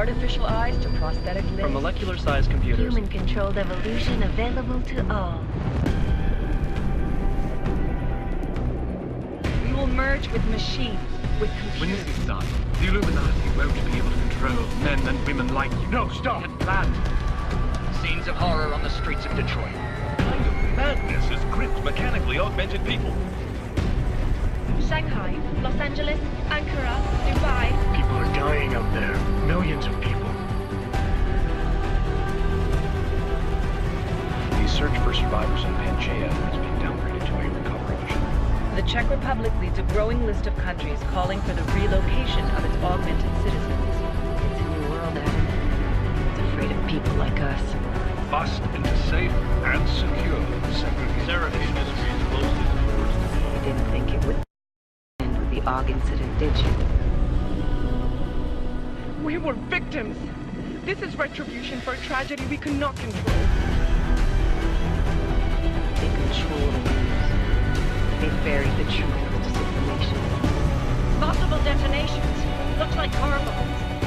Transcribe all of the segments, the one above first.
artificial eyes to prosthetic limbs. From molecular-sized computers. Human-controlled evolution available to all. We will merge with machines, with computers. When this is done, the Illuminati won't be able to control men and women like you. No, stop! Get planned. Scenes of horror on the streets of Detroit. Kind of madness is gripped mechanically augmented people. Shanghai, Los Angeles, Ankara, Dubai. People are dying out there. Millions of people. The search for survivors in Pangaea has been downgraded to a recovery mission. The Czech Republic leads a growing list of countries calling for the relocation of its augmented citizens. It's a new world, Adam. It's afraid of people like us. Bust into safe and secure segregation industries closely towards the You didn't think it would end with the Aug Incident, did you? We were victims. This is retribution for a tragedy we could not control. They control the news. They buried the truth with disinformation. Possible detonations. Looks like car bombs.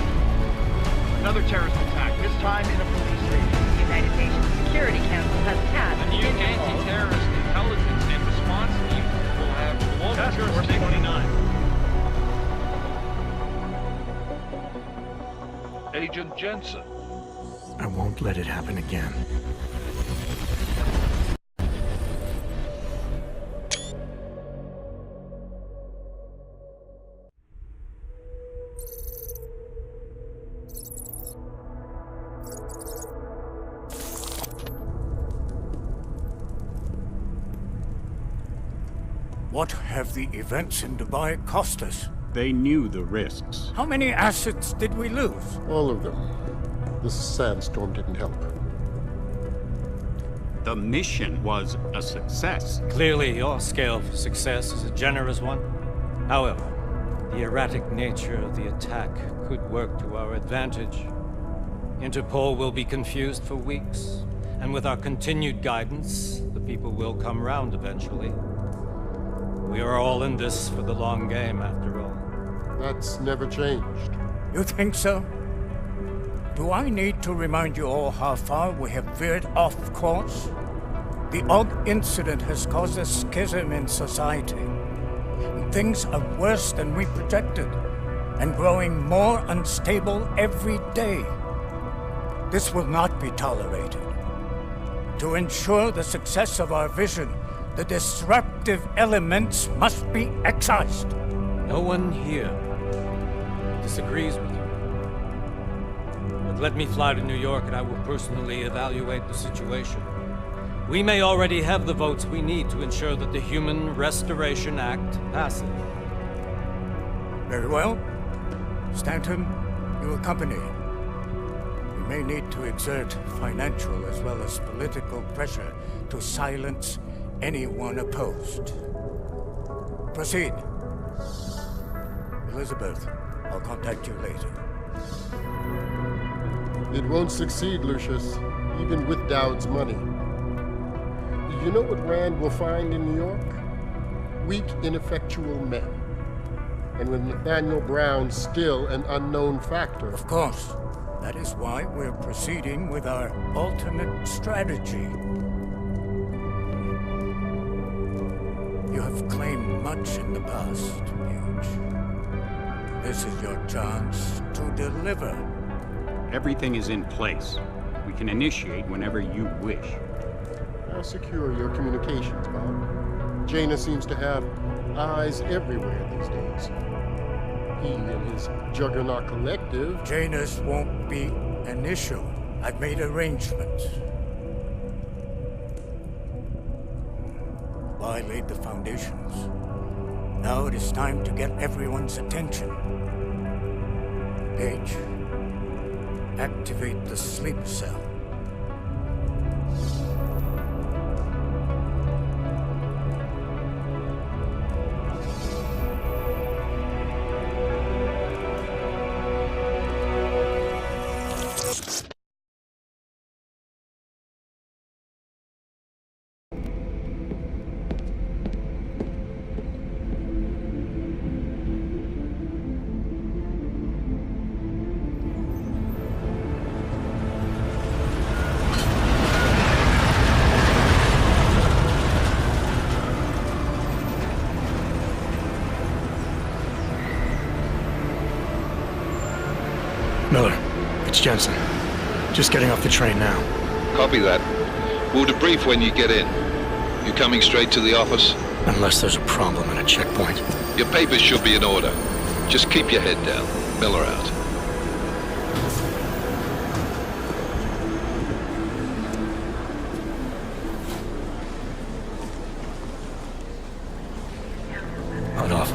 Another terrorist attack, this time in a police station. The United Nations Security Council has tasked The new Interpol. anti-terrorist intelligence and response team will have global Task Force jurisdiction. 29. Agent Jensen. I won't let it happen again. What have the events in Dubai cost us? They knew the risks. How many assets did we lose? All of them. The sandstorm didn't help. The mission was a success. Clearly, your scale of success is a generous one. However, the erratic nature of the attack could work to our advantage. Interpol will be confused for weeks, and with our continued guidance, the people will come round eventually. We are all in this for the long game, after all. That's never changed. You think so? Do I need to remind you all how far we have veered off course? The Aug Incident has caused a schism in society. Things are worse than we projected, and growing more unstable every day. This will not be tolerated. To ensure the success of our vision, the disruptive elements must be excised. No one here disagrees with you. But let me fly to New York and I will personally evaluate the situation. We may already have the votes we need to ensure that the Human Restoration Act passes. Very well. Stanton, you accompany. We may need to exert financial as well as political pressure to silence anyone opposed. Proceed. Elizabeth, I'll contact you later. It won't succeed, Lucius, even with Dowd's money. You know what Rand will find in New York? Weak, ineffectual men. And with Nathaniel Brown still an unknown factor. Of course. That is why we're proceeding with our alternate strategy. You have claimed much in the past, Huge. This is your chance to deliver. Everything is in place. We can initiate whenever you wish. How secure are your communications, Bob? Jaina seems to have eyes everywhere these days. He and his Juggernaut Collective... Jaina's won't be an issue. I've made arrangements. I laid the foundations. Now it is time to get everyone's attention. Paige, activate the sleep cell. It's Jensen. Just getting off the train now. Copy that. We'll debrief when you get in. You coming straight to the office? Unless there's a problem at a checkpoint. Your papers should be in order. Just keep your head down. Miller out. Hold off.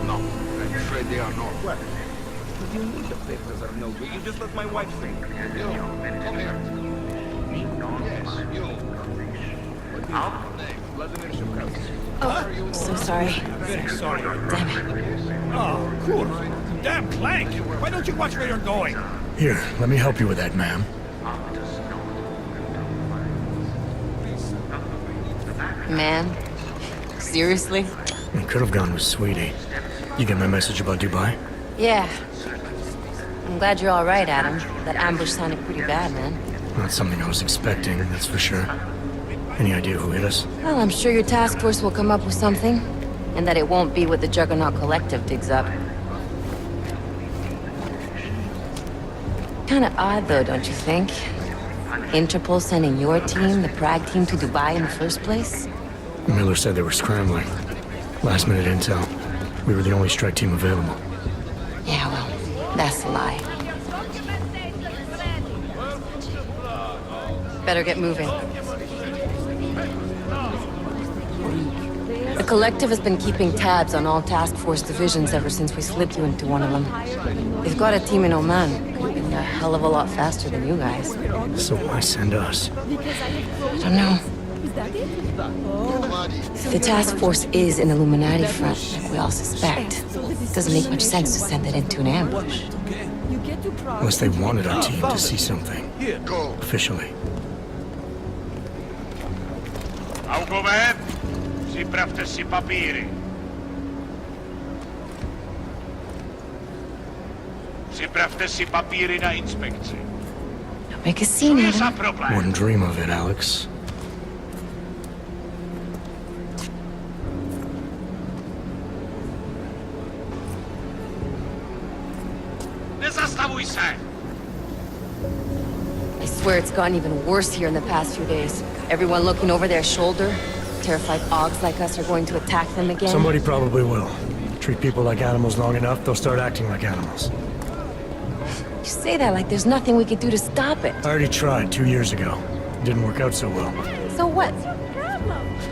No, I'm afraid they are not. What? What do you mean the papers are no good? You just let my wife think. You, come here. Yes, you. Oh, so sorry. Very sorry. Damn it. Oh, cool. Damn plank! Why don't you watch where you're going? Here, let me help you with that, ma'am. Man? Seriously? I could have gone with Sweetie. You get my message about Dubai? Yeah. I'm glad you're all right, Adam. That ambush sounded pretty bad, man. Not something I was expecting, that's for sure. Any idea who hit us? Well, I'm sure your task force will come up with something. And that it won't be what the Juggernaut Collective digs up. Kinda odd, though, don't you think? Interpol sending your team, the Prague team, to Dubai in the first place? Miller said they were scrambling. Last minute intel. We were the only strike team available. Yeah, well, that's a lie. Better get moving. The Collective has been keeping tabs on all task force divisions ever since we slipped you into one of them. They've got a team in Oman. Could have been a hell of a lot faster than you guys. So why send us? I don't know. If the task force is an Illuminati front, like we all suspect, it doesn't make much sense to send it into an ambush. Unless they wanted our team to see something. Officially. Aug, připravte si papíry. Připravte si papíry na inspekci. Don't make a scene, Adam. Wouldn't dream of it, Alex. Nezastavuj se! I swear it's gotten even worse here in the past few days. Everyone looking over their shoulder. Terrified Augs like us are going to attack them again. Somebody probably will. Treat people like animals long enough, they'll start acting like animals. You say that like there's nothing we could do to stop it. I already tried 2 years ago. It didn't work out so well. So what?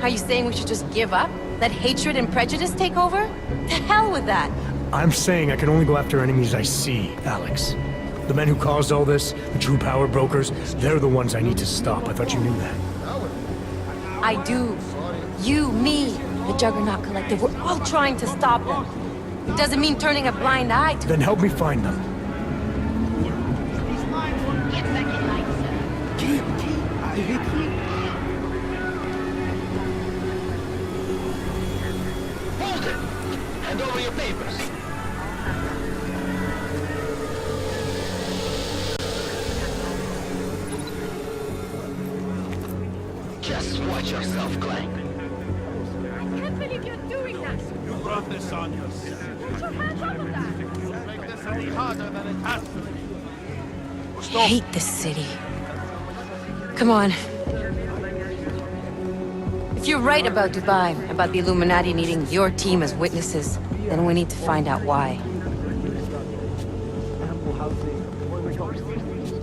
Are you saying we should just give up? Let hatred and prejudice take over? To hell with that! I'm saying I can only go after enemies I see, Alex. The men who caused all this, the true power brokers, they're the ones I need to stop. I thought you knew that. I do. You, me, the Juggernaut Collective, we're all trying to stop them. It doesn't mean turning a blind eye to... Then help me find them. Hold it! Hand over your papers. Just watch yourself, Clank. I can't believe you're doing that! You brought this on yourself. Put your hands off of that! You make this any harder than it has to be. I hate this city. Come on. If you're right about Dubai, about the Illuminati needing your team as witnesses, then we need to find out why.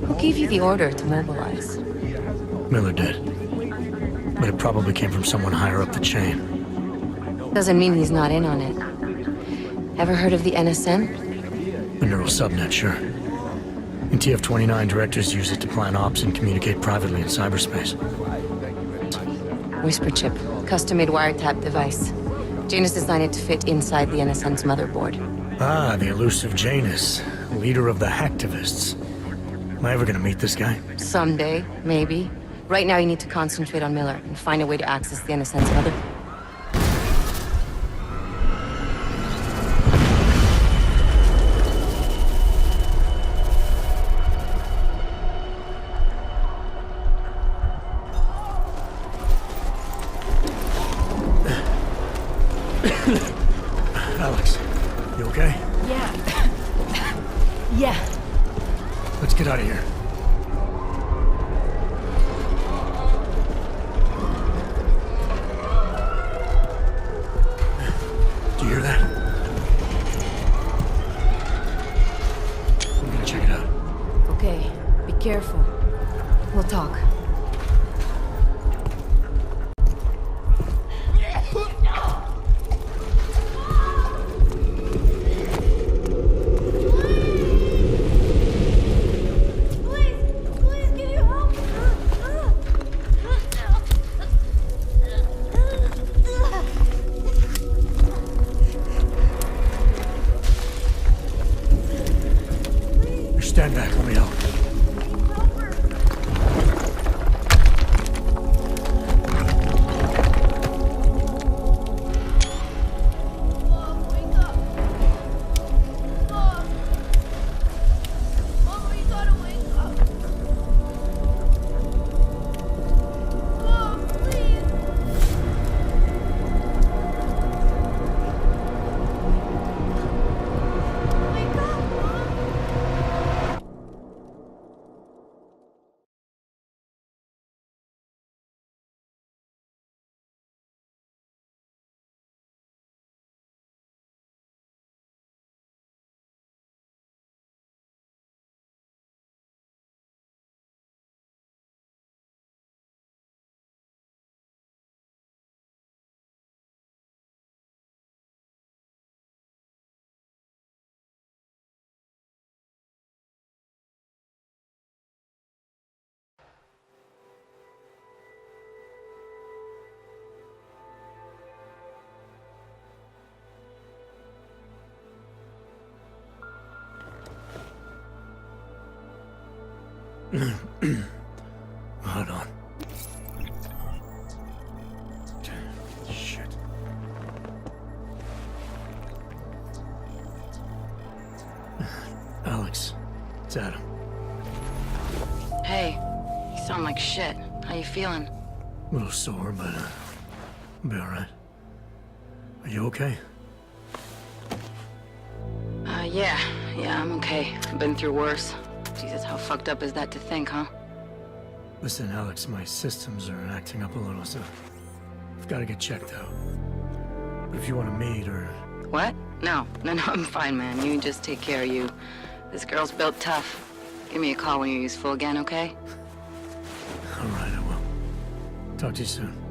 Who gave you the order to mobilize? Miller did. But it probably came from someone higher up the chain. Doesn't mean he's not in on it. Ever heard of the NSN? The neural subnet, sure. In TF-29, directors use it to plan ops and communicate privately in cyberspace. Whisper chip, custom-made wiretap device. Janus designed it to fit inside the NSN's motherboard. Ah, the elusive Janus, leader of the hacktivists. Am I ever gonna meet this guy? Someday, maybe. Right now you need to concentrate on Miller and find a way to access the NSN's mother. Alex, you okay? Yeah. Yeah. Let's get out of here. Do you hear that? I'm gonna check it out. Okay, be careful. We'll talk. Stand back, let me help. Hold on. Shit. Alex, it's Adam. Hey, you sound like shit. How you feeling? A little sore, but I'll be alright. Are you okay? Yeah, I'm okay. I've been through worse. Jesus, how fucked up is that to think, huh? Listen, Alex, my systems are acting up a little, so I've got to get checked out. But if you want to meet or... What? No, I'm fine, man. You just take care of you. This girl's built tough. Give me a call when you're useful again, okay? Alright, I will. Talk to you soon.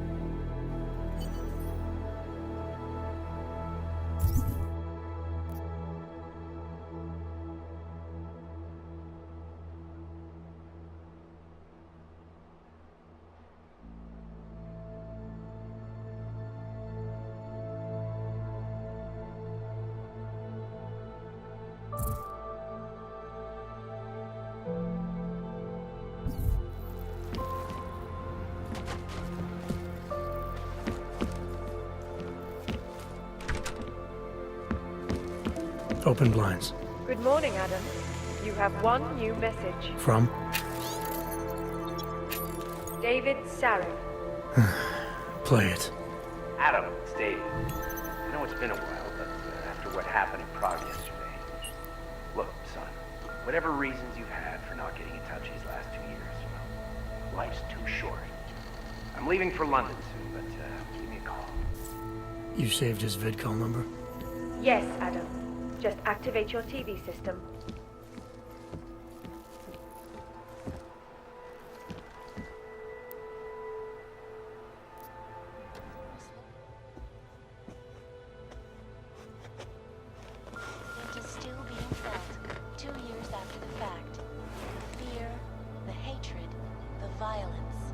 Open blinds. Good morning, Adam. You have one new message. From? David Sarek. Play it. Adam, it's David. I know it's been a while, but after what happened in Prague yesterday... Look, son, whatever reasons you've had for not getting in touch these last 2 years, well, life's too short. I'm leaving for London soon, but give me a call. You saved his vidcall number? Yes, Adam. Just activate your TV system. It is still being felt 2 years after the fact. Fear, the hatred, the violence.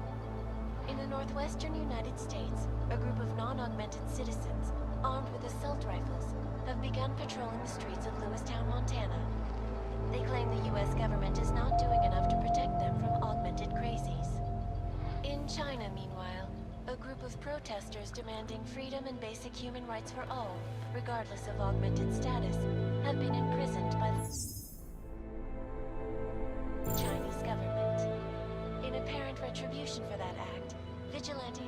In the northwestern United States, a group of non-augmented citizens, armed with assault rifles, have begun patrolling the streets of Lewistown, Montana. They claim the U.S. government is not doing enough to protect them from augmented crazies. In China, meanwhile, a group of protesters demanding freedom and basic human rights for all, regardless of augmented status, have been imprisoned by the Chinese government. In apparent retribution for that act, vigilante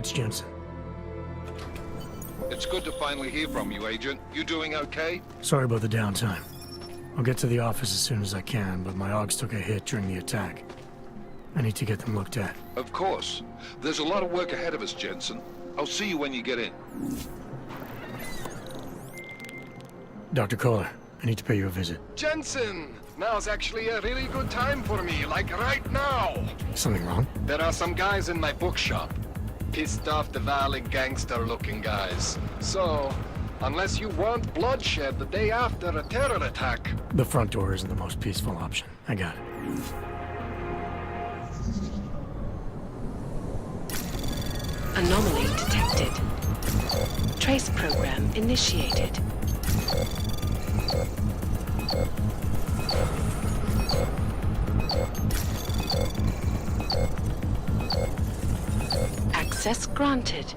It's Jensen. It's good to finally hear from you, Agent. You doing okay? Sorry about the downtime. I'll get to the office as soon as I can, but my Augs took a hit during the attack. I need to get them looked at. Of course. There's a lot of work ahead of us, Jensen. I'll see you when you get in. Dr. Kohler, I need to pay you a visit. Jensen! Now's actually a really good time for me, like right now! Something wrong? There are some guys in my bookshop. Pissed off the Valley gangster-looking guys. So, unless you want bloodshed the day after a terror attack... The front door isn't the most peaceful option. I got it. Anomaly detected. Trace program initiated. Access granted.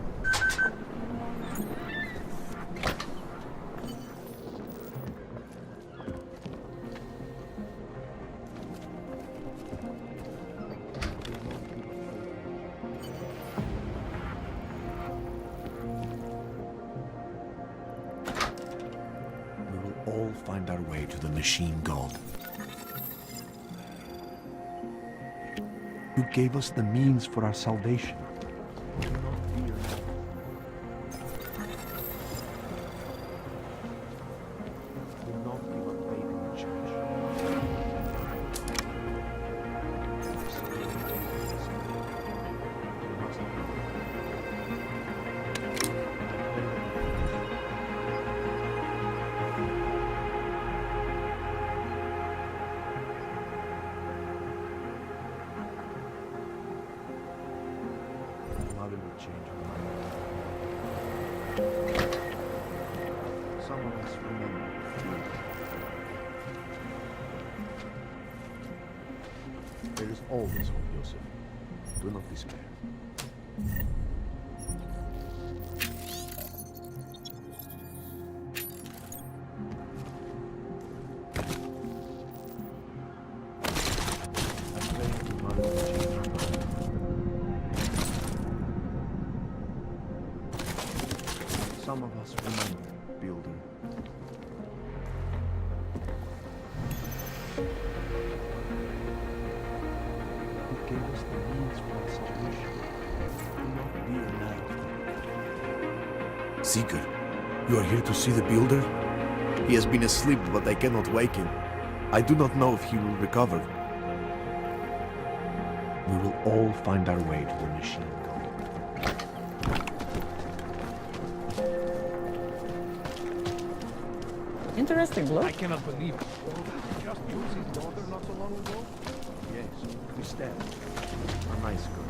All find our way to the machine god. You gave us the means for our salvation. Do not fear. Do not give up faith in the church. Change our mind. Some of us remember. There is always hope, Joseph. Do not despair. I pray to Mother to change our mind. Some of us remember, Builder. Who gave us the means for our salvation? Do not be a knight. Seeker, you are here to see the Builder? He has been asleep, but I cannot wake him. I do not know if he will recover. We will all find our way to the machine. Interesting bloke. I cannot believe it. Just used his daughter not so long ago? Yes, Christelle. A nice girl.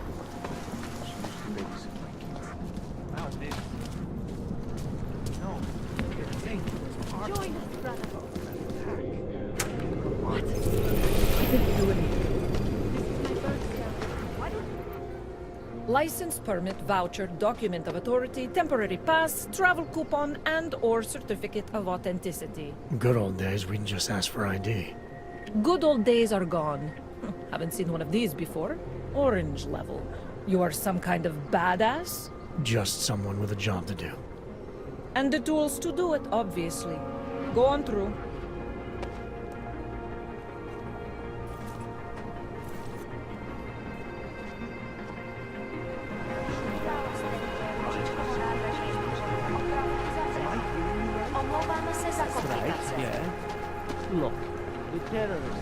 She used to babysit my kids. Now this. No. It's dangerous. Join us, brother. What? I didn't do anything. License, permit, voucher, document of authority, temporary pass, travel coupon, and/or certificate of authenticity. Good old days, we can just ask for ID. Good old days are gone. Haven't seen one of these before. Orange level. You are some kind of badass? Just someone with a job to do. And the tools to do it, obviously. Go on through. Look, the terrorists.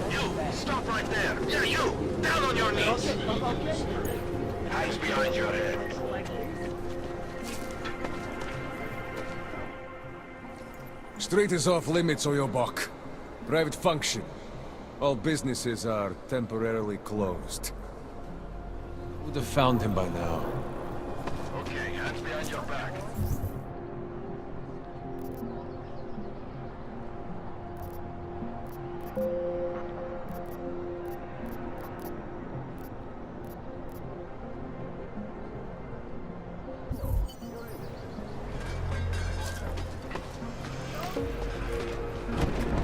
You! Stop right there! Yeah, you! Down on your knees! Hands behind your head. Street is off limits, Oyobok. Private function. All businesses are temporarily closed. Would have found him by now. Okay, hands behind your back.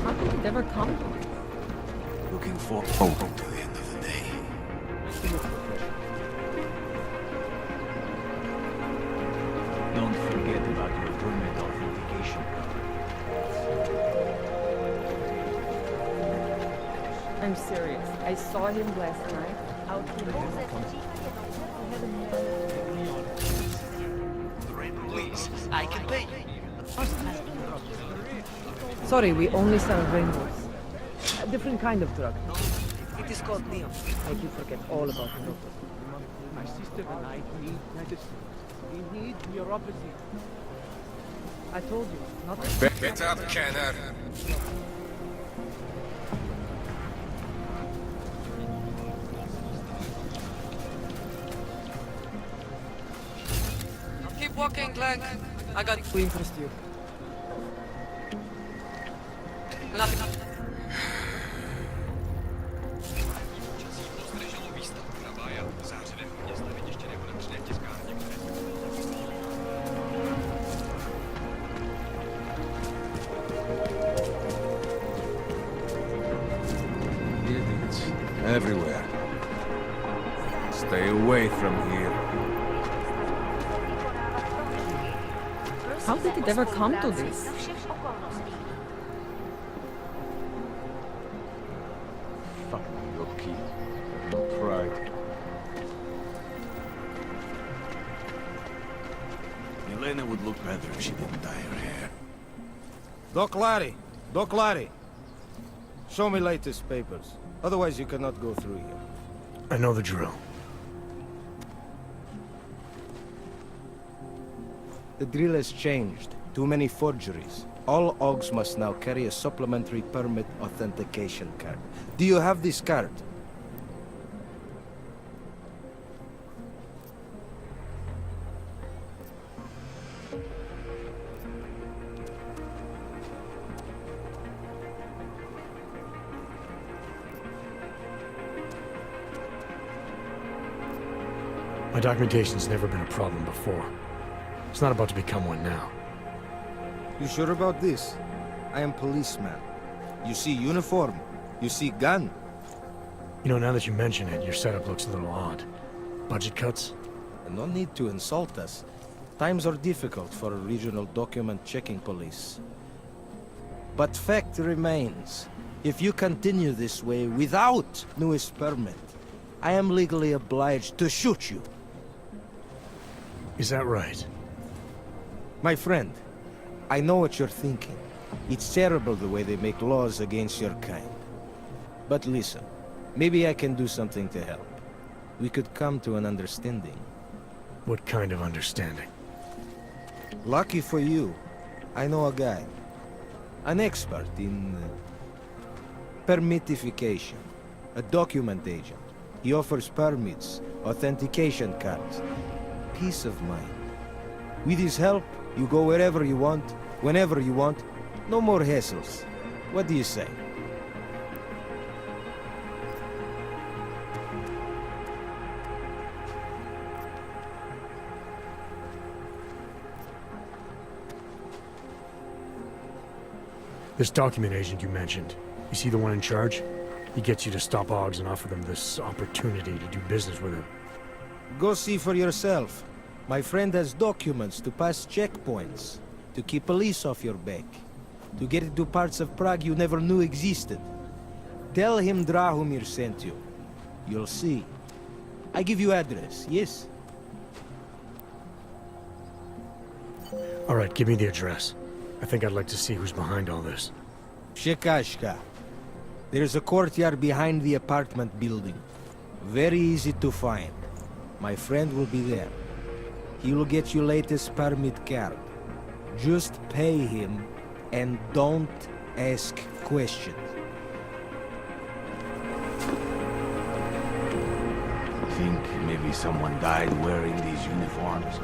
How could it ever come? Looking for hope to the end of the day. I'm serious. I saw him last night out in Please, I can pay you. Sorry, we only sell rainbows. A different kind of drug. It is called neon. Make you forget all about the local. My sister and I need medicine. We need neuropathy. I told you, not Get up, Kenner. Keep walking, Clank. I got to interest you. Nothing. Idiots. Everywhere. Stay away from here. How did it ever come to this? Fucking rookie. No pride. Elena would look better if she didn't dye her hair. Doc Larry! Doc Larry! Show me latest papers. Otherwise you cannot go through here. I know the drill. The drill has changed. Too many forgeries. All Augs must now carry a supplementary permit authentication card. Do you have this card? My documentation's never been a problem before. It's not about to become one now. You sure about this? I am policeman. You see uniform. You see gun. You know, now that you mention it, your setup looks a little odd. Budget cuts? No need to insult us. Times are difficult for a regional document checking police. But fact remains, if you continue this way without newest permit, I am legally obliged to shoot you. Is that right? My friend, I know what you're thinking. It's terrible the way they make laws against your kind. But listen, maybe I can do something to help. We could come to an understanding. What kind of understanding? Lucky for you, I know a guy. An expert in permitification. A document agent. He offers permits, authentication cards. Peace of mind. With his help, you go wherever you want, whenever you want. No more hassles. What do you say? This document agent you mentioned, is he the one in charge? He gets you to stop Augs and offer them this opportunity to do business with him. Go see for yourself. My friend has documents to pass checkpoints, to keep police off your back, to get into parts of Prague you never knew existed. Tell him Drahomir sent you. You'll see. I give you address, yes? All right, give me the address. I think I'd like to see who's behind all this. Shekashka. There's a courtyard behind the apartment building. Very easy to find. My friend will be there. He will get you latest permit card. Just pay him and don't ask questions. Think maybe someone died wearing these uniforms?